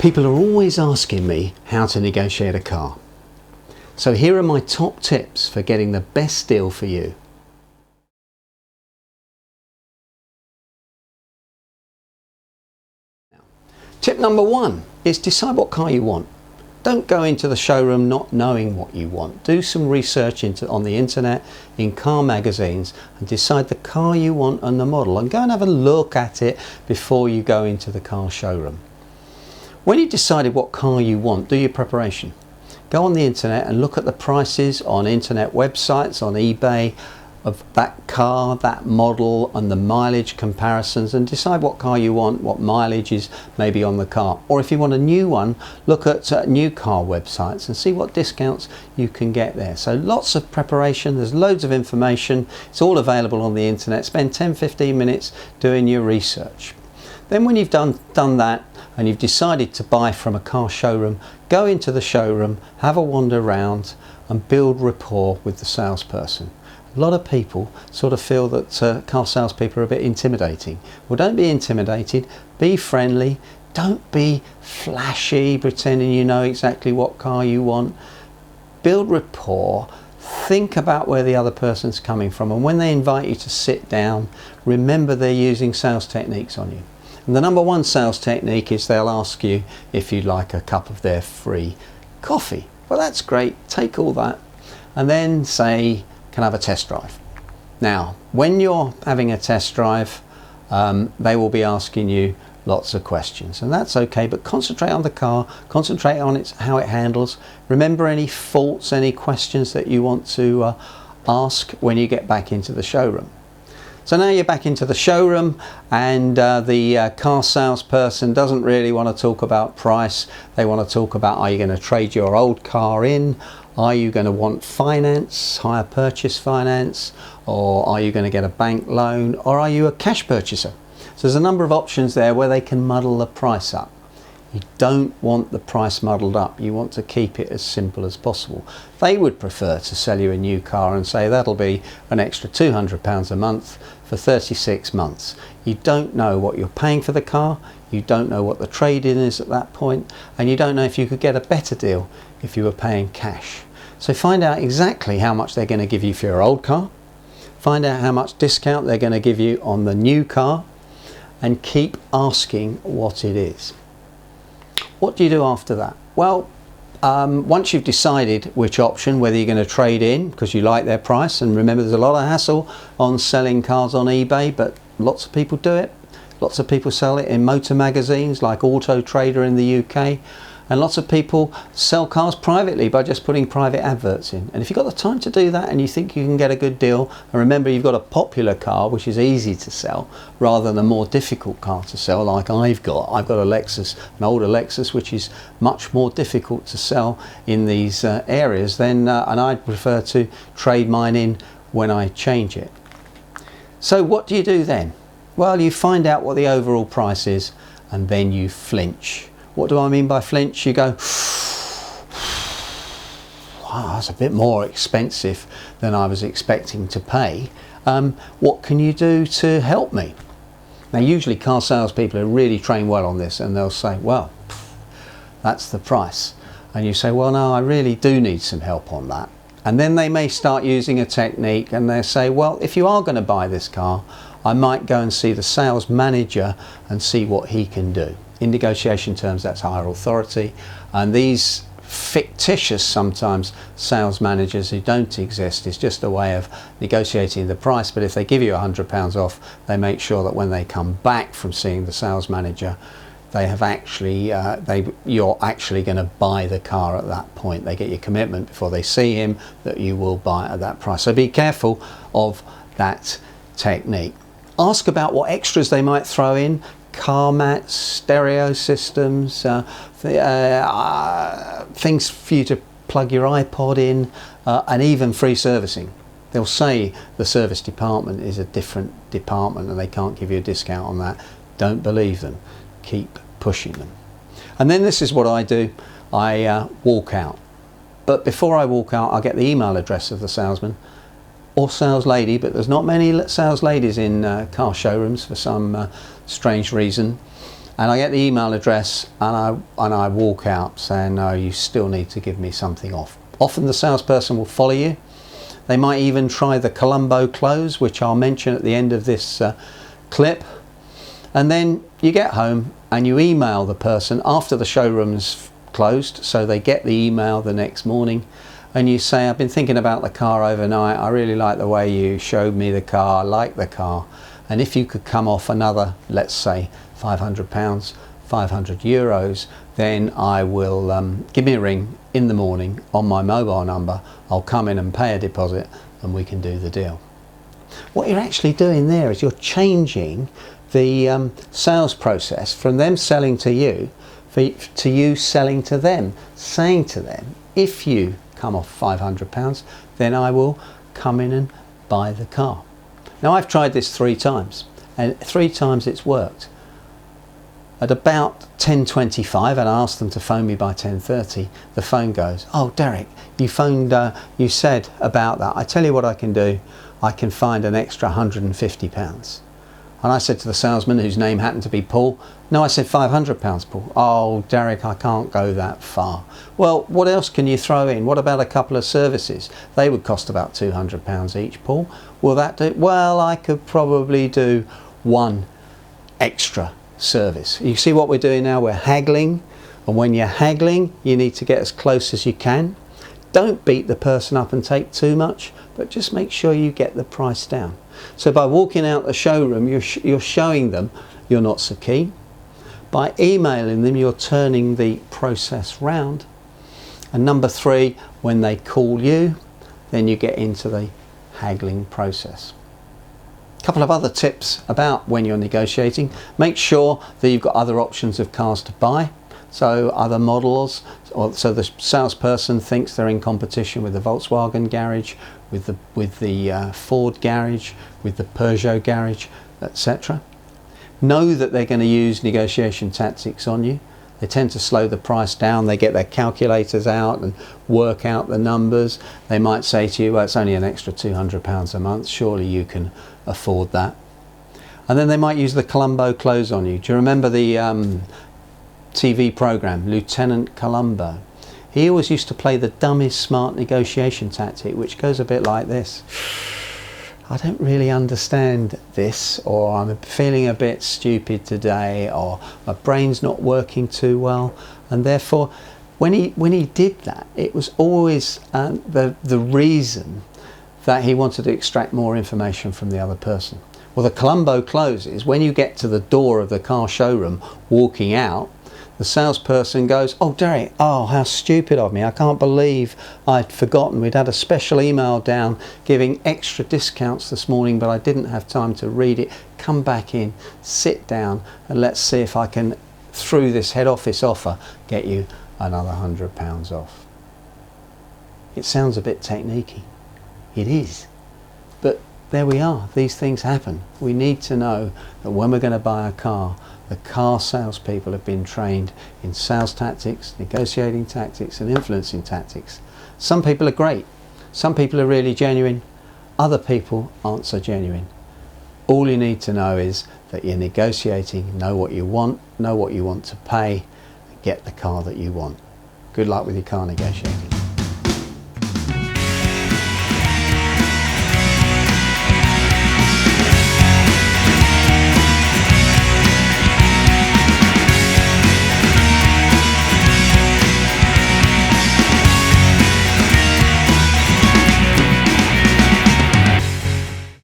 People are always asking me how to negotiate a car. So here are my top tips for getting the best deal for you. Tip number one is decide what car you want. Don't go into the showroom not knowing what you want. Do some research on the internet, in car magazines, and decide the car you want and the model, and go and have a look at it before you go into the car showroom. When you've decided what car you want, do your preparation. Go on the internet and look at the prices on internet websites, on eBay, of that car, that model, and the mileage comparisons, and decide what car you want, what mileage is maybe on the car. Or if you want a new one, look at new car websites and see what discounts you can get there. So lots of preparation, there's loads of information, it's all available on the internet. Spend 10-15 minutes doing your research. Then when you've done that and you've decided to buy from a car showroom, go into the showroom, have a wander around and build rapport with the salesperson. A lot of people sort of feel that car salespeople are a bit intimidating. Well, don't be intimidated, be friendly, don't be flashy, pretending you know exactly what car you want. Build rapport, think about where the other person's coming from, and when they invite you to sit down, remember they're using sales techniques on you. And the number one sales technique is they'll ask you if you'd like a cup of their free coffee. Well, that's great, take all that and then say, can I have a test drive? Now, when you're having a test drive, they will be asking you lots of questions, and that's okay, but concentrate on the car, concentrate on how it handles. Remember any faults, any questions that you want to ask when you get back into the showroom. So now you're back into the showroom, and the car salesperson doesn't really want to talk about price. They want to talk about, are you going to trade your old car in? Are you going to want finance, hire purchase finance, or are you going to get a bank loan, or are you a cash purchaser? So there's a number of options there where they can muddle the price up. You don't want the price muddled up. You want to keep it as simple as possible. They would prefer to sell you a new car and say that'll be an extra £200 a month for 36 months. You don't know what you're paying for the car, you don't know what the trade-in is at that point, and you don't know if you could get a better deal if you were paying cash. So find out exactly how much they're going to give you for your old car, find out how much discount they're going to give you on the new car, and keep asking what it is. What do you do after that? Well, once you've decided which option, whether you're going to trade in because you like their price, and remember there's a lot of hassle on selling cars on eBay, but lots of people do it. Lots of people sell it in motor magazines like Auto Trader in the UK, and lots of people sell cars privately by just putting private adverts in. And if you've got the time to do that and you think you can get a good deal, and remember you've got a popular car which is easy to sell rather than a more difficult car to sell like I've got a Lexus, an older Lexus, which is much more difficult to sell in these areas, then and I'd prefer to trade mine in when I change it. So what do you do then? Well, you find out what the overall price is and then you flinch. What do I mean by flinch? You go, wow, that's a bit more expensive than I was expecting to pay. What can you do to help me? Now, usually car salespeople are really trained well on this, and they'll say, well, that's the price. And you say, well, no, I really do need some help on that. And then they may start using a technique and they say, well, if you are going to buy this car, I might go and see the sales manager and see what he can do. In negotiation terms, that's higher authority, and these fictitious sometimes sales managers who don't exist is just a way of negotiating the price. But if they give you £100 off, they make sure that when they come back from seeing the sales manager, they have actually you're actually going to buy the car at that point. They get your commitment before they see him that you will buy at that price. So be careful of that technique. Ask about what extras they might throw in. Car mats, stereo systems, things for you to plug your iPod in, and even free servicing. They'll say the service department is a different department and they can't give you a discount on that. Don't believe them. Keep pushing them. And then this is what I do. I walk out. But before I walk out, I get the email address of the salesman or sales lady, but there's not many sales ladies in car showrooms for some strange reason. and I get the email address, and I walk out saying, no, you still need to give me something off. Often the salesperson will follow you. They might even try the Colombo close, which I'll mention at the end of this clip. And then you get home and you email the person after the showroom's closed, so they get the email the next morning, and you say, I've been thinking about the car overnight. I really like the way you showed me the car. I like the car. And if you could come off another, let's say, £500, 500 euros, then I will give me a ring in the morning on my mobile number. I'll come in and pay a deposit and we can do the deal. What you're actually doing there is you're changing the sales process from them selling to you to you selling to them, saying to them, if you come off £500, then I will come in and buy the car. Now, I've tried this 3 times, and 3 times it's worked. At about 10:25, and I asked them to phone me by 10:30, the phone goes, oh Derek, you phoned, you said about that. I tell you what I can do, I can find an extra £150. And I said to the salesman, whose name happened to be Paul, no, I said £500, Paul. Oh, Derek, I can't go that far. Well, what else can you throw in? What about a couple of services? They would cost about £200 each, Paul. Will that do? Well, I could probably do 1 extra service. You see what we're doing now? We're haggling. And when you're haggling, you need to get as close as you can. Don't beat the person up and take too much, but just make sure you get the price down. So by walking out the showroom, you're showing them you're not so keen. By emailing them, you're turning the process round. And number 3, when they call you, then you get into the haggling process. A couple of other tips about when you're negotiating. Make sure that you've got other options of cars to buy. So other models, so the salesperson thinks they're in competition with the Volkswagen garage, with the Ford garage, with the Peugeot garage, etc. Know that they're going to use negotiation tactics on you. They tend to slow the price down. They get their calculators out and work out the numbers. They might say to you, well, it's only an extra £200 a month. Surely you can afford that. And then they might use the Colombo close on you. Do you remember the TV program, Lieutenant Colombo? He always used to play the dumbest smart negotiation tactic, which goes a bit like this. I don't really understand this, or I'm feeling a bit stupid today, or my brain's not working too well. And therefore, when he did that, it was always the reason that he wanted to extract more information from the other person. Well, the Colombo close is when you get to the door of the car showroom, walking out, the salesperson goes, oh Derek, oh how stupid of me, I can't believe I'd forgotten. We'd had a special email down giving extra discounts this morning, but I didn't have time to read it. Come back in, sit down, and let's see if I can, through this head office offer, get you another £100 off. It sounds a bit techniquey. It is. But there we are, these things happen. We need to know that when we're going to buy a car, the car salespeople have been trained in sales tactics, negotiating tactics and influencing tactics. Some people are great, some people are really genuine, other people aren't so genuine. All you need to know is that you're negotiating, know what you want to pay, and get the car that you want. Good luck with your car negotiating.